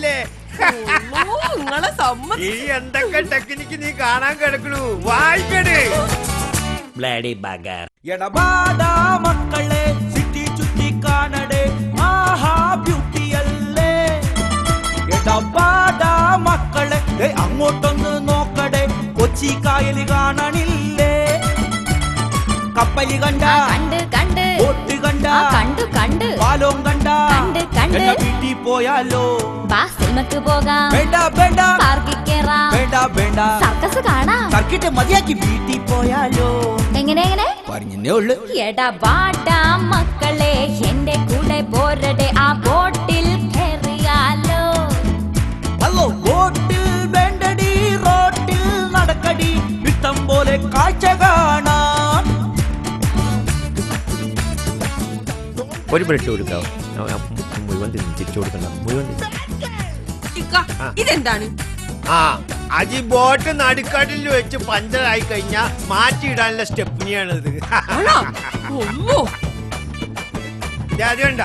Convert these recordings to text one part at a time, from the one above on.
കിട്ടിയില്ലേ? ഈ എന്തൊക്കെ ടെക്നിക്ക് നീ കാണാൻ കിടക്കണു, വായിക്കണേ. Bloody bugger. എടപാടാ മക്കളെ സിറ്റി ചുറ്റി കാണടേ, ആഹാ ബ്യൂട്ടിയല്ലേ. എടപാടാ മക്കളെ അങ്ങോട്ടൊന്ന് നോക്കടേ, കൊച്ചി കായല് കാണണില്ലേ. കപ്പലി കണ്ട കണ്ട് കണ്ട്, ബോട്ട് കണ്ട കണ്ടു കണ്ട്, പാലോം കണ്ട കണ്ട് കണ്ട്. വീട്ടിൽ പോയാലോ? ബാ സിനിമക്ക് പോകാം. വേണ്ട വേണ്ട, പാർക്കിൽ കേറാം. വേണ്ട വേണ്ട, സർക്കസ് കാണാം. സർക്കിട്ട് മതിയാക്കി വീട്ടിൽ പോയാലോ? എങ്ങനെ എങ്ങനെ പറഞ്ഞേ ഉള്ളു. എടപാടാ മക്കളെ എന്റെ കൂടെ പോരടെ, ആ ബോട്ടിൽ കയറിയാലോ? ഹലോ, ബോട്ടിൽ വേണ്ടടി, റോട്ടിൽ നടക്കടി, ഇഷ്ടം പോലെ കാഴ്ച കാണാം. ഒരു ബ്രെഡ് കൊടുക്കാവോ? മുഴുവൻ തിരിച്ചു കൊടുക്കണ്ട, മുഴുവൻ. ഇതെന്താണ്? ആ അജി ബോട്ട് നടുക്കടലിൽ വെച്ച് പഞ്ചറായി കഴിഞ്ഞാ മാറ്റിയിടാനുള്ള സ്റ്റെപ്പിനിയാണിത്. അത് വേണ്ട.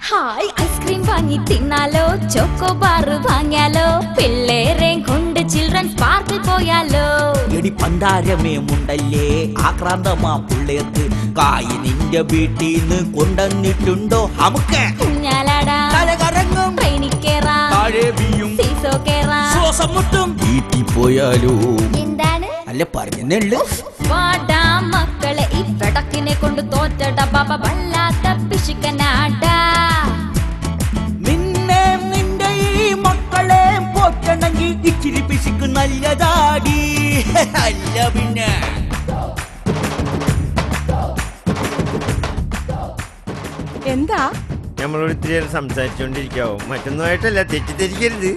ഹായ്, ഐസ്ക്രീം വാങ്ങി തിന്നാലോ, ചോക്കോ ബാർ വാങ്ങിയാലോ, പിള്ളേരെ കൊണ്ട് ചിൽഡ്രൻസ് പാർക്കിൽ പോയാലോ? എടി പണ്ടാരമേ മുണ്ടല്ലേ, ആക്രാന്തമാ പിള്ളേർക്ക് കായ് നിന്റെ വീട്ടിന്ന് കൊണ്ടുവന്നിട്ടുണ്ടോ? നമുക്ക് കുഞ്ഞാലാടാ, കറങ്ങും, ട്രെയിനിൽ കേറാം, സീസോ കേറാം, ശ്വാസം മുട്ടും. വീട്ടിൽ പോയാലോ? എന്താണ് അല്ല പറഞ്ഞെന്നുള്ളു. വാടാ മക്കളെ ഈ വെടക്കിനെ കൊണ്ട് തോറ്റട ബാബ, വല്ലാത്ത പിശുക്കനാടാ. നിന്നെ നിന്റെ ഈ മക്കളെ പോറ്റണമെങ്കിൽ ഇച്ചിരി പിശുക്ക് നല്ലതാടി. അല്ല പിന്നെ എന്താ നമ്മളോട് ഇത്തിരി സംസാരിച്ചോണ്ടിരിക്കാവോ? മറ്റൊന്നുമായിട്ടല്ല, തെറ്റിദ്ധരിക്കരുത്.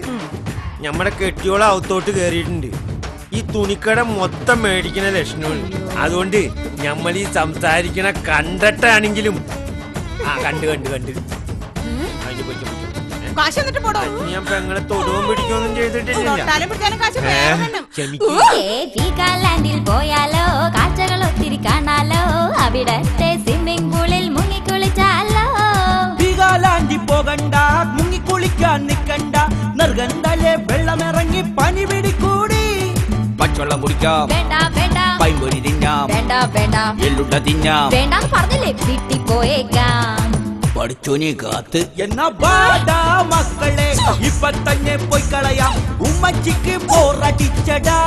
നമ്മുടെ കെട്ടിയോളം അകത്തോട്ട് കേറിയിട്ടുണ്ട്. ഈ തുണിക്കട മൊത്തം മേടിക്കണ ലക്ഷണമാണ്. അതുകൊണ്ട് നമ്മൾ ഈ സംസാരിക്കണ കണ്ടിട്ടാണെങ്കിലും കണ്ട് കണ്ട് കണ്ട് ഞാൻ പെങ്ങളെ തൊടുവും പിടിക്കൊന്നും ചെയ്തിട്ടില്ല. വീഗാലാൻഡിൽ പോയാലോ, കാഴ്ചകൾ ഒത്തിരി കാണാലോ, അവിടത്തെ സ്വിമ്മിംഗ് പൂളിൽ മുങ്ങിക്കുളിച്ചാലോ? വീഗാലാൻഡിൽ പോകണ്ട, മുങ്ങിക്കുളിക്കാൻ നിക്കണ്ട, നിർഗന്ധലെ വെള്ളമിറങ്ങി പനി പിടിക്കൂടി. പച്ചവെള്ളം കുടിക്കാം, വേണ്ട വേണ്ട, പൈമ്പൊരി തിന്നാം, വേണ്ട വേണ്ട, എള്ളുണ്ട തിന്നാം. വേണ്ട പറഞ്ഞില്ലേ, വീട്ടിൽ പോയേക്കാം. പഠിച്ചോനെ കാത്ത് എന്നാ ബാടാ മക്കളെ, ഇപ്പൊ തന്നെ പോയി കളയാം, ഉമ്മച്ചിക്ക് ബോറടിച്ചടാ.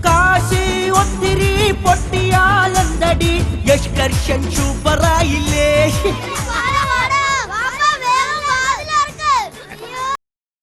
കാശി ഒത്തിരി പൊട്ടിയാലെന്തടി, എക്സ്കർഷൻ സൂപ്പറായില്ലേ.